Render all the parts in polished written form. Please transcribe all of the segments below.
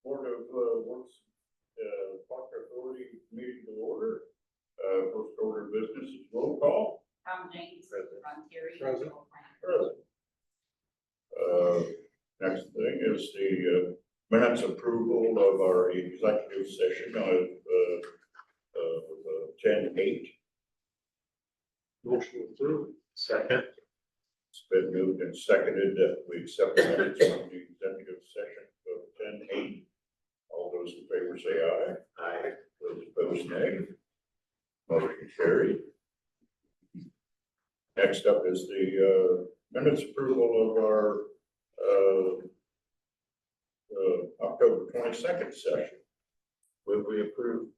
Board of Works, Park Authority meeting to order. First order of business is roll call. Tom James, Present. Ron Terry. Present. Joel Grant. Next thing is the minutes approval of our executive session of 10:08. Motion approved. Second. It's been moved and seconded that we accept the minutes from the executive session of 10:08. All those in favor say aye. Aye. Those opposed, nay. Motion carried. Next up is the minutes approval of our October 22nd session. Will we approve?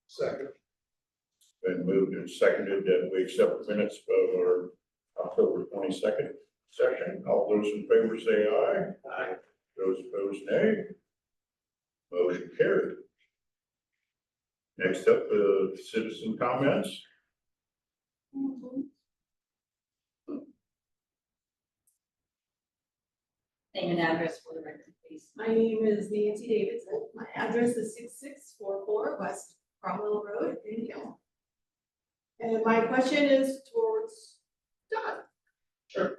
Second. Been moved and seconded that we accept the minutes of our October 22nd session. All those in favor say aye. Aye. Those opposed, nay. Motion carried. Next up, citizen comments. Name and address for the record, please. My name is Nancy Davidson. My address is 6644 West Cromwell Road in Hill. And my question is towards Don. Sure.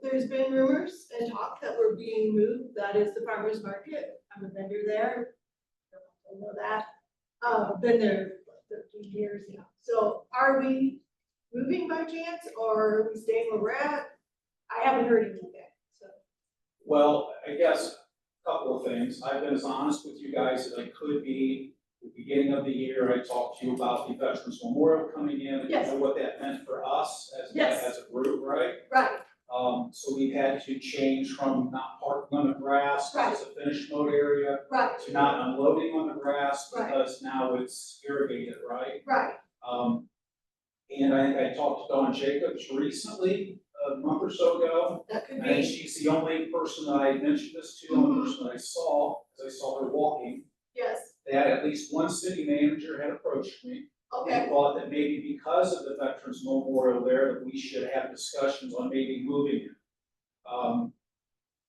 There's been rumors and talk that we're being moved. That is the farmer's market. I'm a vendor there. I know that. Been there for 13 years now. So are we moving by chance or are we staying where we're at? I haven't heard anything yet, so. Well, I guess a couple of things. I've been as honest with you guys as I could be. At the beginning of the year, I talked to you about the Veterans Memorial coming in. And Yes. you know what that meant for us Yes. as a group, right? Right, So we've had to change from not parking on the grass, because it's a finished mode area, right, to not unloading on the grass, Right. because now it's irrigated, right? right. And I talked to Dawn Jacobs recently, a month or so ago. That could And be, she's the only person that I mentioned this to, the only person that I saw, because I saw her walking, yes, that at least one city manager had approached me. And okay, thought that maybe because of the Veterans Memorial there, that we should have discussions on maybe moving it.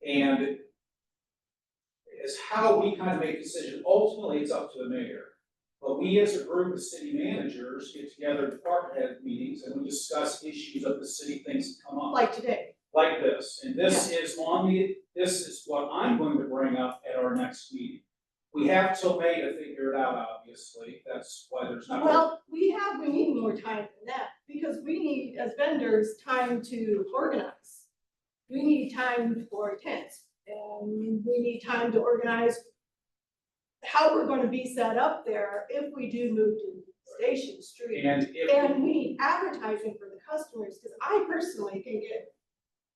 And is how we kind of make decisions. Ultimately, it's up to the mayor. But we as a group of city managers get together in department head meetings and we discuss issues that the city thinks come up. like today, Like this, and this is what I'm going to bring up at our next meeting. We have till May to figure it out, obviously, that's why there's not. well, we need more time than that, because we need, as vendors, time to organize. We need time for tents, and we need time to organize how we're gonna be set up there if we do move to Station Street. And if, And we need advertising for the customers, because I personally can get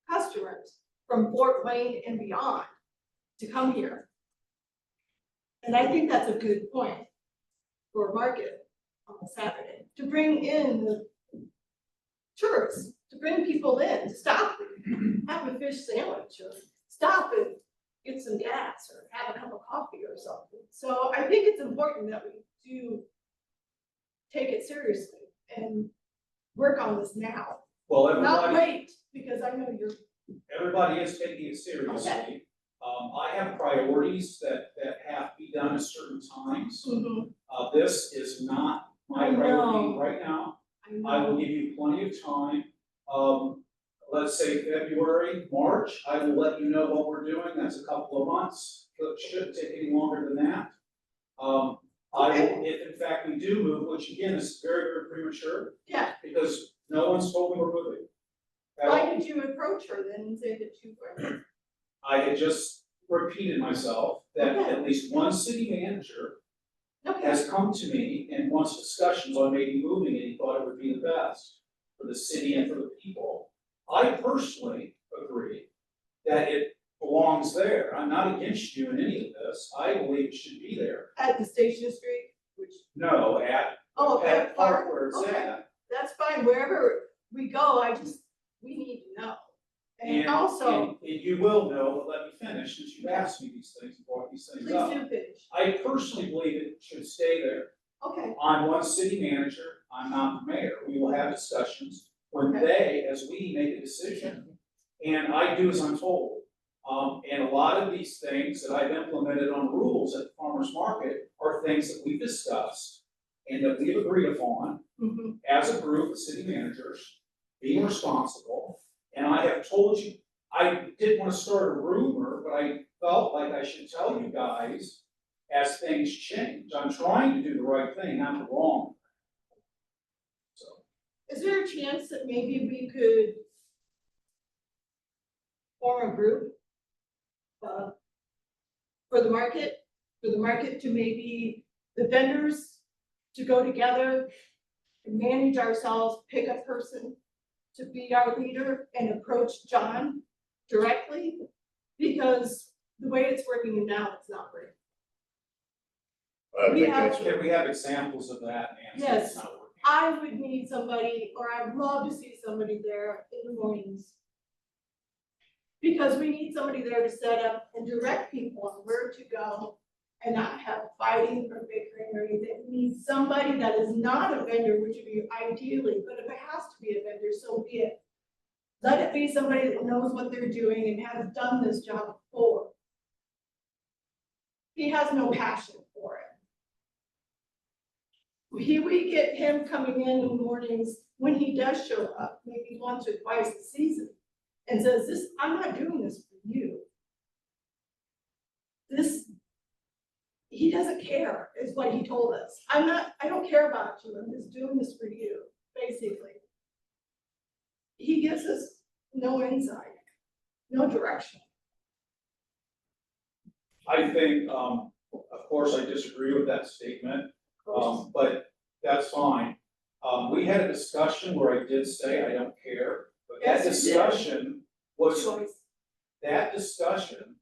customers from Fort Wayne and beyond to come here. And I think that's a good point for a market on a Saturday, to bring in the tourists, to bring people in, to stop, have a fish sandwich, or stop and get some gas, or have a cup of coffee or something. So I think it's important that we do take it seriously and work on this now, well, not everybody, wait, because I know you're, everybody is taking it seriously. Okay. I have priorities that have to be done at certain times. This is not my I know. priority right now. I I will know, give you plenty of time. Let's say February, March, I will let you know what we're doing. That's a couple of months. It shouldn't take any longer than that. I will, if in fact we do move, which again is very, very premature, yeah, because no one's told me we're moving. At all. why did you approach her then and say that you were? I had just repeated myself that Okay. at least one city manager Okay, has come to me and wants discussions on maybe moving it. He thought it would be the best for the city and for the people. I personally agree that it belongs there. I'm not against you in any of this. I believe it should be there. at the Station Street, which, No, at at Park where it's Okay. at. that's fine, wherever we go, we need to know. And also, and you will know, but let me finish, since you've asked me these things, brought these things please up. do finish. I personally believe it should stay there. Okay, I'm one city manager, I'm not the mayor. We will have discussions when Okay. they, as we make a decision. and I do as I'm told. And a lot of these things that I've implemented on rules at the farmer's market are things that we discussed and that we've agreed upon Mhm. as a group of city managers, being responsible. And I have told you, I didn't want to start a rumor, but I felt like I should tell you guys as things change. I'm trying to do the right thing, not the wrong. So, Is there a chance that maybe we could form a group for the market to maybe the vendors to go together and manage ourselves, pick a person to be our leader and approach John directly? Because the way it's working now, it's not great. I We think have- that's, can we have examples of that, Nancy? Yes. It's not working. I would need somebody, or I'd love to see somebody there in the mornings. Because we need somebody there to set up and direct people on where to go and not have fighting or bickering or anything. We need somebody that is not a vendor, which would be ideally, but if it has to be a vendor, so be it. Let it be somebody that knows what they're doing and has done this job before. He has no passion for it. We get him coming in the mornings when he does show up, maybe once or twice a season, and says, "This, I'm not doing this for you." This, he doesn't care, is what he told us. I don't care about you, I'm just doing this for you, basically. He gives us no insight, no direction. I think, of course, I disagree with that statement. But that's fine. We had a discussion where I did say I don't care, but that Yes, you did. discussion was, Choice. that discussion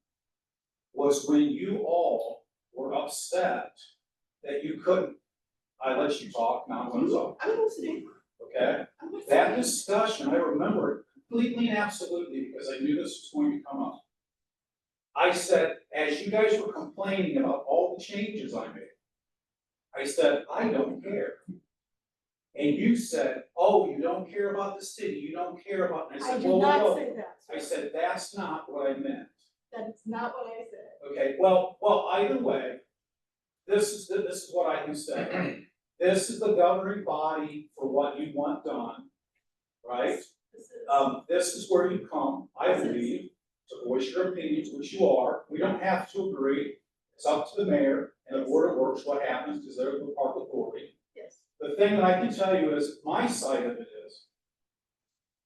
was when you all were upset that you couldn't, I let you talk, now I'm gonna talk, I'm listening. okay? I'm listening. That discussion, I remember it completely and absolutely, because I knew this was going to come up. I said, as you guys were complaining about all the changes I made, I said, I don't care. And you said, oh, you don't care about the city, you don't care about, and I I said, did whoa, whoa, not whoa. say that, I sir. said, that's not what I meant. That is not what I said. Okay, well, either way, this is what I can say. This is the governing body for what you want done, right? This is- This is where you come, I believe, to voice your opinions, which you are. We don't have to agree. It's up to the mayor and the board of works what happens, because they're the park authority. Yes. The thing that I can tell you is, my side of it is,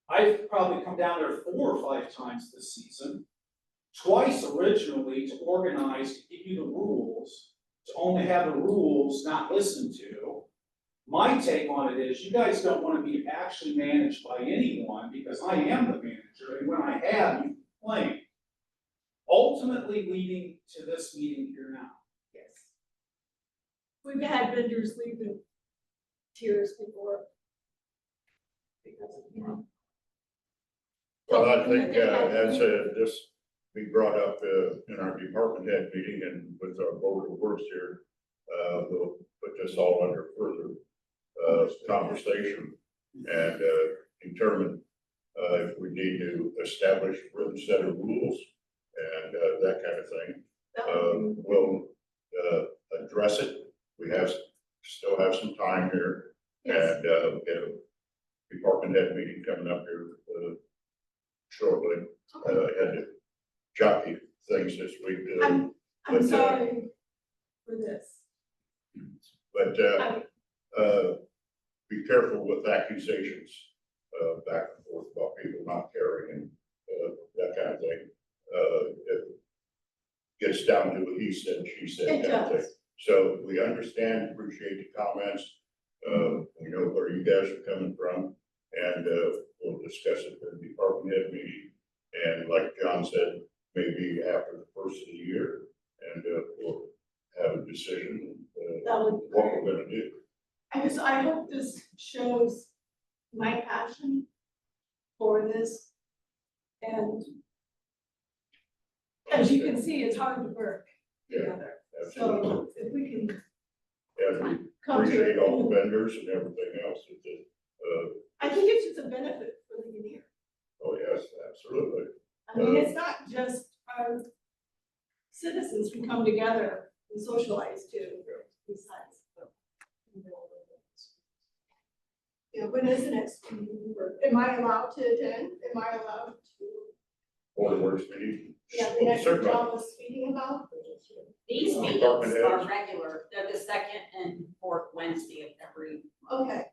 I've probably come down there 4 or 5 times this season. Twice originally to organize, to give you the rules, to only have the rules not listened to. My take on it is, you guys don't wanna be actually managed by anyone, because I am the manager, and when I have, you complain. Ultimately leading to this meeting here now. Yes. We've had vendors leave in tears before. Because, you know. well, I think, this, we brought up, in our department head meeting and with our board of works here, we'll put this all under further, conversation and, determine, if we need to establish a written set of rules and, that kind of thing. that would be- We'll, address it. We still have some time here. Yes. And, we have a department head meeting coming up here, shortly. I had to jockey things this week, I'm but, sorry for this. but, be careful with accusations, back and forth about people not caring and, that kind of thing. It gets down to a he said, she said It kind of thing. does. So we understand, appreciate the comments. We know where you guys are coming from, and, we'll discuss it at the department head meeting. And like John said, maybe after the first of the year, and, we'll have a decision, That would be what great. we're gonna do. I hope this shows my passion for this. And as you can see, it's hard to work together. Absolutely. So if we can And we come to appreciate all the it, vendors and everything else that did. I think it's just a benefit for the year. Oh, yes, absolutely. I mean, it's not just our citizens who come together and socialize too, besides. Yeah, when is the next meeting? Am I allowed to attend? Am I allowed to? Board of Works meeting. Yeah, the next Certainly. John was speaking about? These meetings Department are heads. regular, they're the second and fourth Wednesday of every. Okay.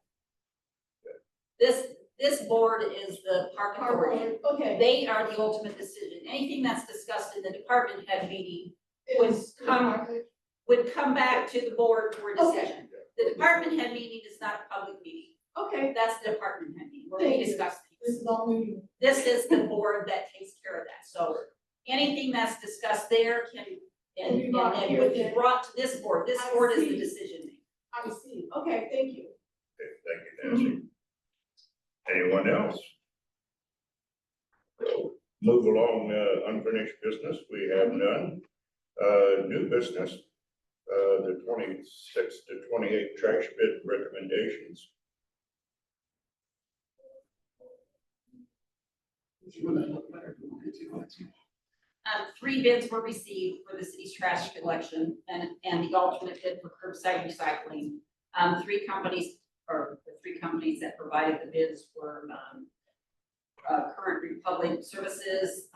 This board is the park authority. Okay. They are the ultimate decision. Anything that's discussed in the department head meeting Is would come back to the board for a decision. The department head meeting is not a public meeting. Okay, That's the department head meeting, where Thank we you. discuss this things. is all new. This is the board that takes care of that. So anything that's discussed there can, Can be brought and here would be then. brought to this board. This I board is the see. decision maker. I see. Okay, thank you. Okay, thank you, Nancy. Anyone else? Move along, unfinished business, we have none. New business, the 26 to 28 trash bid recommendations. Three bids were received for the city's trash collection and the alternate bid for curbside recycling. Three companies, or the three companies that provided the bids were, Current Republic Services,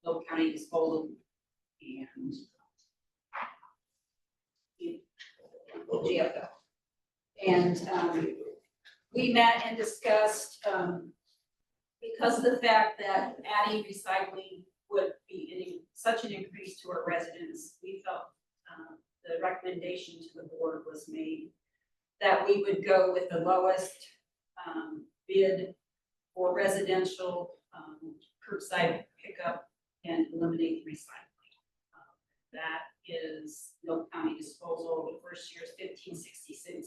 Will County Disposal, and GFL. And, we met and discussed, because of the fact that adding recycling would be such an increase to our residents, we felt the recommendation to the board was made that we would go with the lowest bid for residential curbside pickup and eliminate recycling. That is Will County Disposal. The first year is $15.66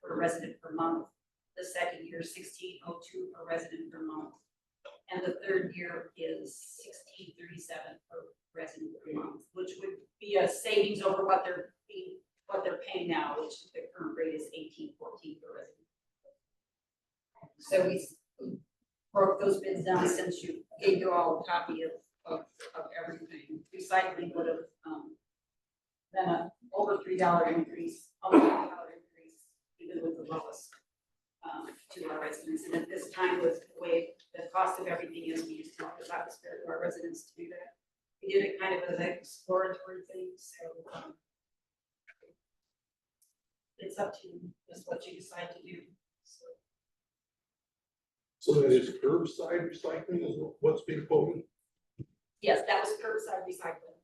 per resident per month. The second year is $16.02 per resident per month. And the third year is $16.37 per resident per month, which would be a savings over what they're paying now, which the current rate is $18.14 per resident. So we broke those bids down since you gave you all a copy of everything. Recycling would have been a over $3 increase, almost $3 increase, even with the lowest. To our residents, and at this time, with the way the cost of everything is, we just thought that was fair to our residents to do that. We did it kind of as an exploratory thing, so it's up to you, just what you decide to do. So that is curbside recycling is what's being quoted? Yes, that was curbside recycling,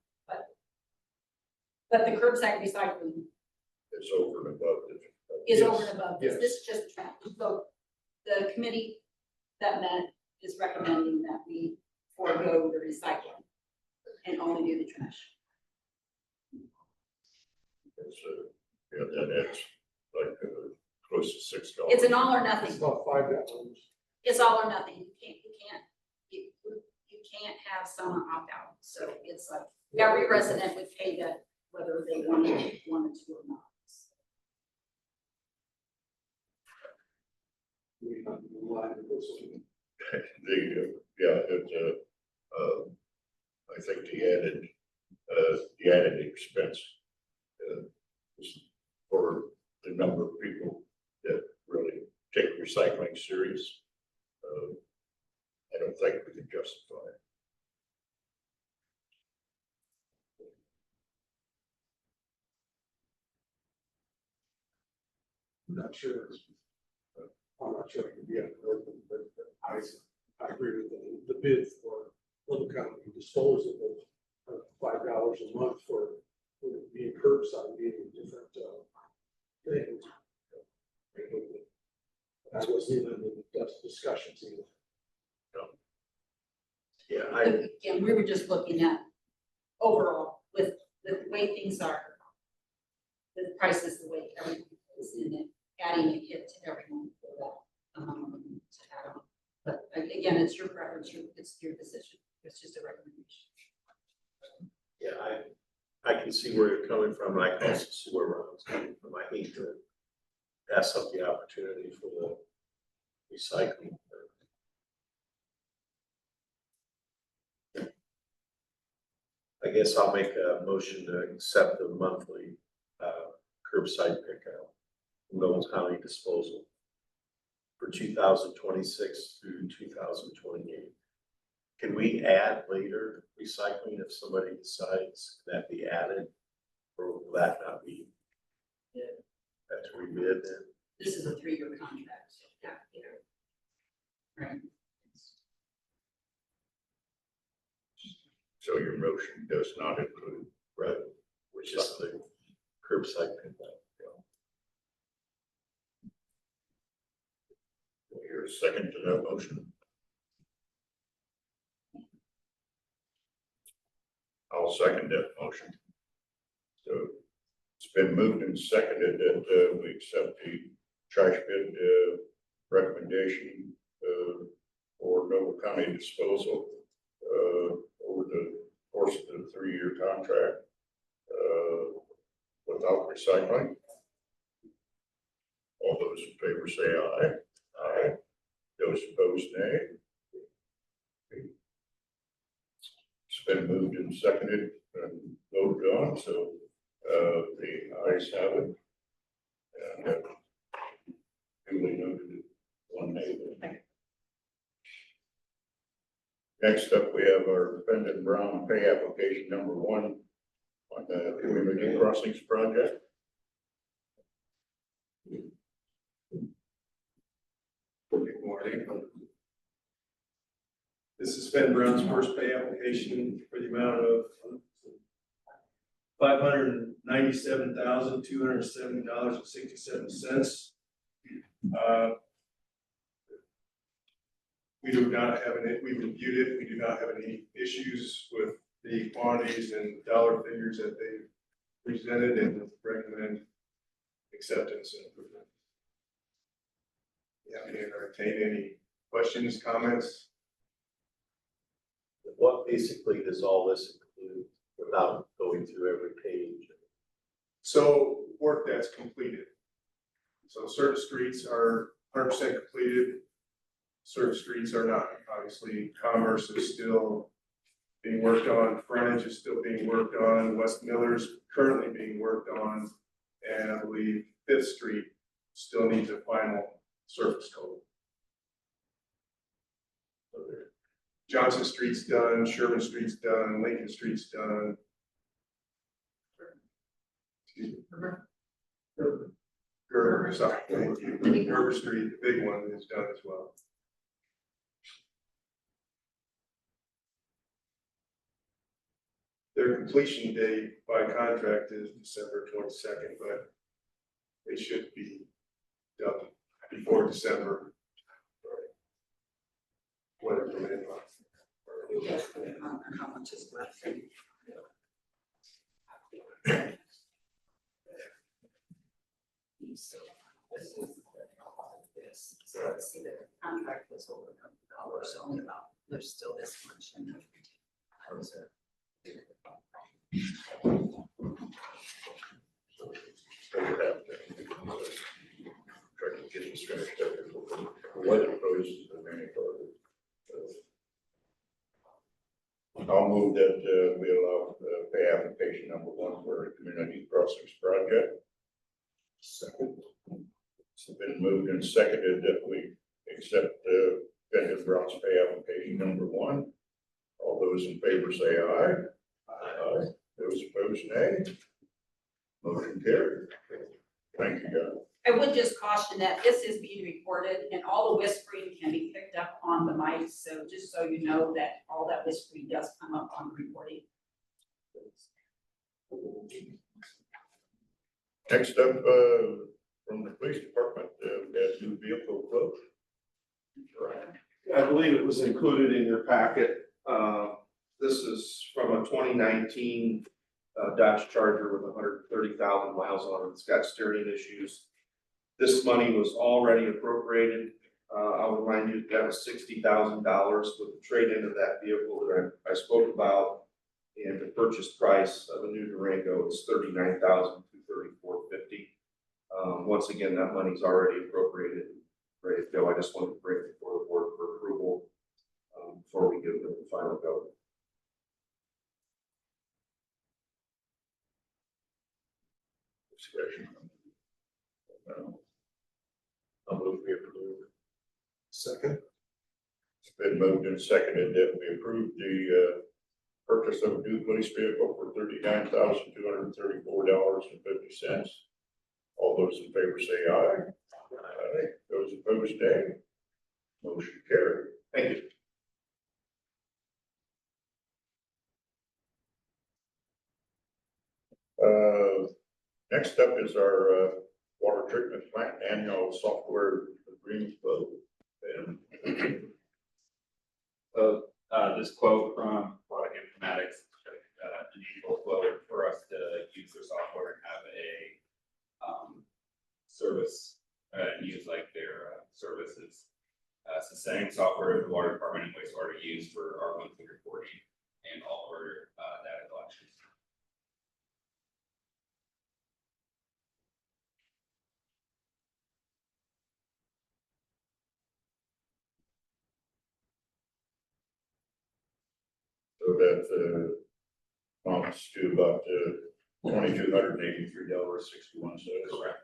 but the curbside recycling It's over and above the. is Yes, over and above this. yes. This is just trash. So the committee that met is recommending that we forego the recycling and only do the trash. It's, yeah, that adds like close to $6. It's an all or It's nothing. about $5. It's all or nothing. You can't have someone opt out. So it's like every resident would pay that whether they wanted to or not. We have to rely on this one. Yeah, it's I think the added expense is for the number of people that really take recycling serious. I don't think we can justify it. I'm not sure I can be on board, but I agree with the bid for Little County disposal of $5 a month for being curbside, being different things. I wasn't even in the discussions either. Yeah, Again, we were just looking at overall with the way things are. The prices, the way everything is in it, adding a hit to everyone for that. To add on. But again, it's your preference, it's your decision. It's just a recommendation. Yeah, I can see where you're coming from, and I can also see where Ron's coming from. I hate to pass up the opportunity for the recycling. guess I'll make a motion to accept the monthly, curbside pickup from Nobles County Disposal for 2026 through 2028. Can we add later recycling if somebody decides that be added? Or will that not be? Yeah. That's what we did then? This is a 3-year contract, so right. So your motion does not include, Right. Which is the curbside pickup. your second to that motion? I'll second that motion. So it's been moved and seconded that we accept the trash bid recommendation for Noble County Disposal over the course of the 3-year contract without recycling. All those in favor say aye. Aye. Those opposed, nay. It's been moved and seconded and voted on, so the ayes have it. And duly noted, 1 nay. Next up, we have our Bendon Brown pay application number 1 on the Community Crossings project. Good morning. This is Ben Brown's first pay application for the amount of $597,270.67. We do not have any, we reviewed it, we do not have any issues with the quantities and dollar figures that they presented and recommend acceptance and approval. Yeah, can entertain any questions, comments? What basically does all this include without going through every page? So work that's completed. So certain streets are 100% completed. Certain streets are not. Obviously, Commerce is still being worked on. Frontage is still being worked on. West Miller's currently being worked on. And I believe Fifth Street still needs a final surface coat. Johnson Street's done, Sherman Street's done, Lincoln Street's done. Excuse me. Gerber, sorry, thank you. Gerber Street, the big one, is done as well. Their completion date by contract is December 22nd, but they should be done before December. Whatever it is. How much is left? So this is this. So let's see, the contract was over $100, so only about, there's still this much in there. Try to get this finished up. What opposes the mandatory? I'll move that we allow pay application number 1 for the Community Crossings project. Second. It's been moved and seconded that we accept Bendon Brown's pay application number 1. All those in favor say aye. Aye. Those opposed, nay. Motion carried. Thank you, guys. I would just caution that this is being recorded and all the whispering can be picked up on the mic, so just so you know that all that whispering does come up on the recording. Next up, from the police department, we have new vehicle quote. Right. I believe it was included in your packet. This is from a 2019 Dodge Charger with 130,000 miles on it. It's got steering issues. This money was already appropriated. I'll remind you that was $60,000 with the trade-in of that vehicle that I spoke about. And the purchase price of a new Durango is $39,234.50. Once again, that money's already appropriated, ready to go. I just wanted to bring it before the board for approval before we give them the final go. Discussion. I'll move we approve. Second. It's been moved and seconded that we approve the purchase of a new police vehicle for $39,234.50. All those in favor say aye. Aye. Those opposed, nay. Motion carried. Thank you. Next up is our water treatment plant annual software agreement vote. And So, this quote from Product Informatics, enables quote for us to use their software and have a, service, and use like their, services. It's the same software the water department and wastewater use for our monthly reporting and all of our, data collections. so that amounts to about $2,283.61. Correct.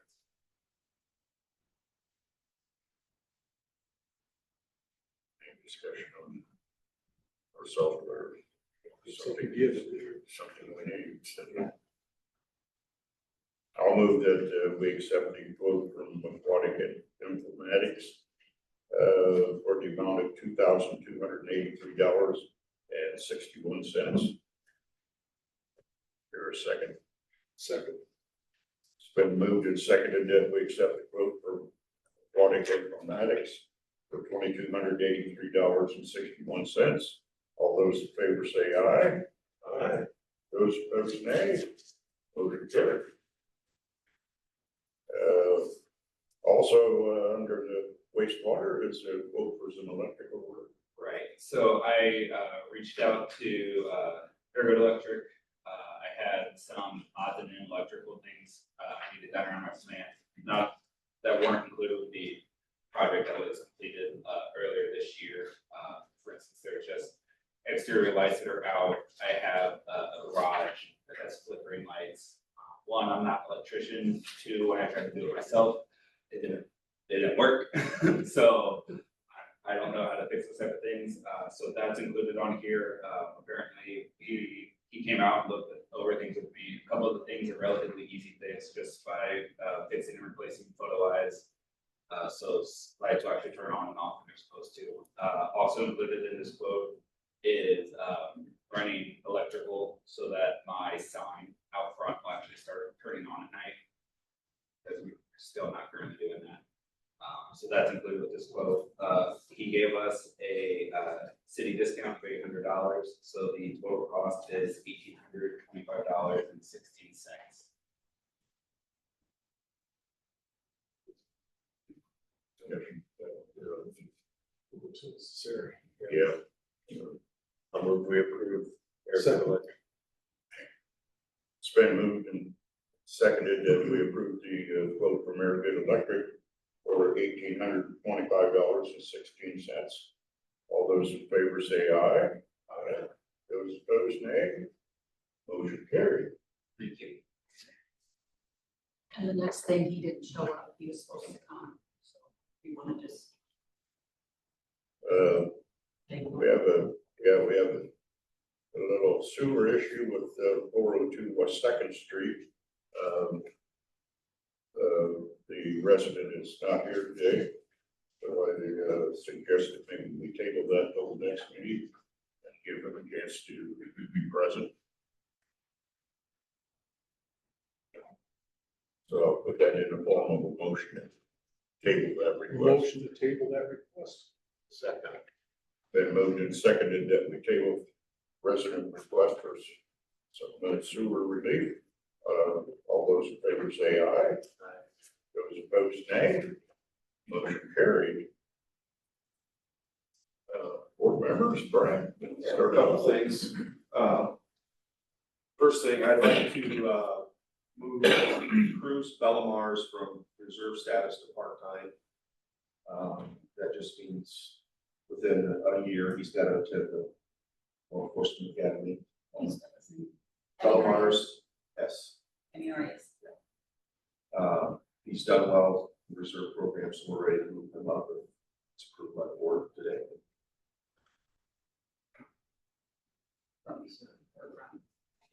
Any discussion on our software? Something given. Something we need. I'll move that we accept the quote from Aquatic Informatics for the amount of $2,283.61. Here a second. Second. It's been moved and seconded that we accept the quote from Aquatic Informatics for $2,283.61. All those in favor say aye. Aye. Those opposed, nay. Motion carried. Also, under the wastewater, is a quote for some electrical work. Right, so I, reached out to, Fairfield Electric. I had some odds and ends electrical things, I needed done around my plant, not, that weren't included with the project that was completed, earlier this year. For instance, there's just exterior lights that are out. I have a garage that has flickering lights. One, I'm not an electrician. Two, when I tried to do it myself, it didn't work. So I don't know how to fix those type of things. So that's included on here. Apparently he came out and looked over things with me. A couple of the things are relatively easy things just by fixing and replacing photo eyes. So lights will actually turn on and off when they're supposed to. Also included in this quote is running electrical so that my sign out front will actually start turning on at night. Because we're still not currently doing that. So that's included with this quote. He gave us a city discount of $800. So the total cost is $1,825.16. Necessary. Yeah. I'll move we approve. Second. It's been moved and seconded that we approve the quote from Airgrid Electric for $1,825.16. All those in favor say aye. Aye. Those opposed, nay. Motion carried. Thank you. And the next thing, he didn't show up, he was supposed to come, so we wanna just. We have a little sewer issue with 402 West Second Street. The resident is not here today, so I suggest that maybe we table that till the next meeting and give him a chance to be present. So I'll put that in the form of a motion. Table that request. Motion to table that request. Second. Been moved and seconded that we table resident request for some sewer relief. All those in favor say aye. Those opposed, nay. Motion carried. Board members, Brian. There are a couple things. First thing, I'd like to move Cruz Bellamars from reserve status to part-time. That just means within a year, he's got to attend the law enforcement academy. Bellamars, yes. And he already is. He's done well in the reserve program, so we're ready to move him up. It's approved by the board today.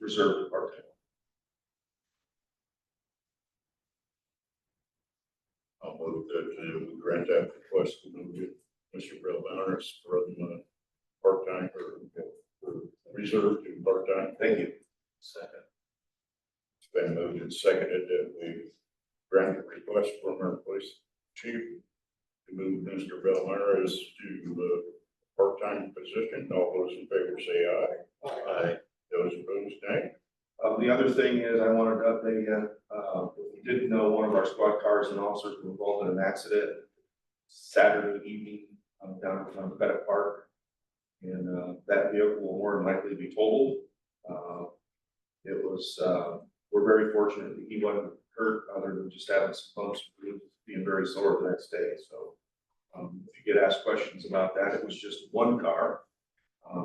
Reserve department. I'll move that to grant that request to move it, Mr. Bill Banners from part-time or reserve to part-time. Thank you. Second. It's been moved and seconded that we grant the request from our police chief to move Mr. Bill Banners to part-time position. All those in favor say aye. Aye. Those opposed, nay. The other thing is I wanted to update you, if you didn't know, one of our squad cars and officers were involved in an accident Saturday evening, down on Pettit Park. And, that vehicle will more than likely be totaled. It was, we're very fortunate that he wasn't hurt other than just having some bumps, and being very sore the next day, so. If you get asked questions about that, it was just one car.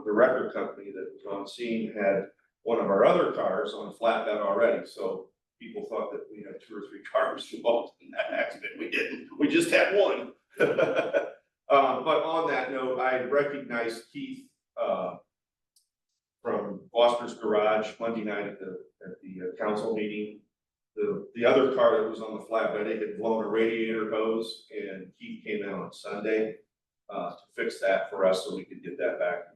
The record company that was on scene had one of our other cars on a flatbed already, so people thought that we had 2 or 3 cars involved in that accident. We didn't, we just had one. But on that note, I recognized Keith, from Foster's Garage Monday night at the council meeting. The other car that was on the flatbed, it had blown a radiator hose, and Keith came out on Sunday to fix that for us so we could get that back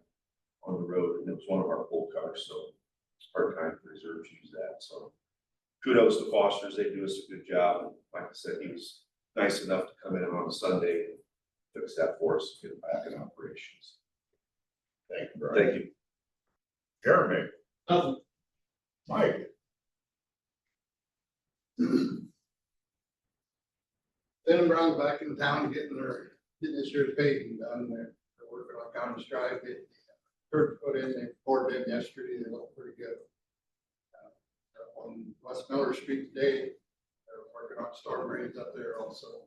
on the road, and it was one of our old cars, so it's part-time reserves use that, so kudos to Foster's, they do us a good job. And like I said, he was nice enough to come in on a Sunday and fix that for us, get it back in operations. Thank you, Brian. Thank you. Jeremy. Nothing. Mike. Ben and Brown's back in town getting this year's paving done. They're working on County Drive, get curb put in, they poured in yesterday, they look pretty good. On West Miller Street today, they're working on storm drains up there also.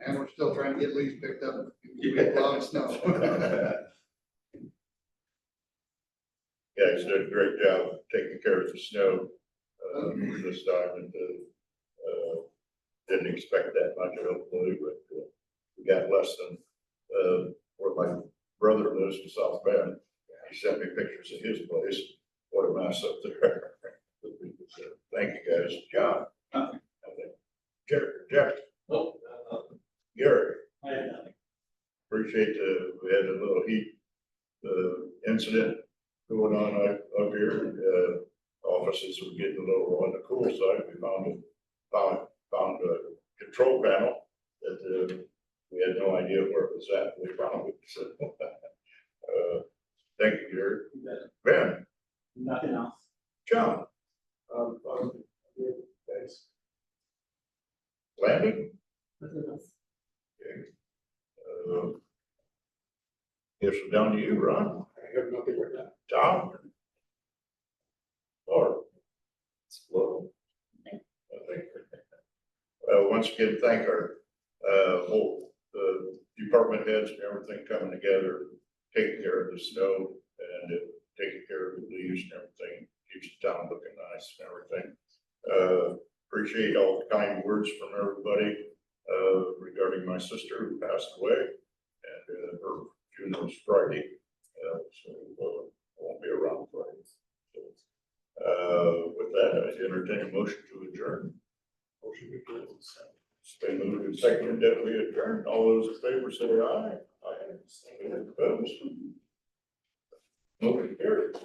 And we're still trying to get leaves picked up, we get a lot of snow. Yeah, he's done a great job taking care of the snow, this time, and, didn't expect that much, hopefully, but, we got less than, where my brother lives in South Bend. He sent me pictures of his place, what a mess up there. Thank you, guys. John? Nothing. Jeff? Oh, Gary? I had nothing. Appreciate we had a little heat, incident going on up here. Offices were getting a little on the cool side. We found a control panel that, we had no idea where it was at. We found it. So, thank you, Gary. Ben? Nothing else. John? Thanks. Landon? Nothing else. Okay. Guess we're down to you, Ron. I have nothing right now. Tom? Or? Well, once again, thank our, whole, department heads and everything coming together, taking care of the snow and taking care of the leaves and everything, keeps the town looking nice and everything. Appreciate all the kind words from everybody, regarding my sister who passed away, and, her funeral's Friday, so, I won't be around Friday. So, with that, I entertain a motion to adjourn. Motion to adjourn. It's been moved and seconded that we adjourn. All those in favor say aye. Aye. Opposed? Motion carried.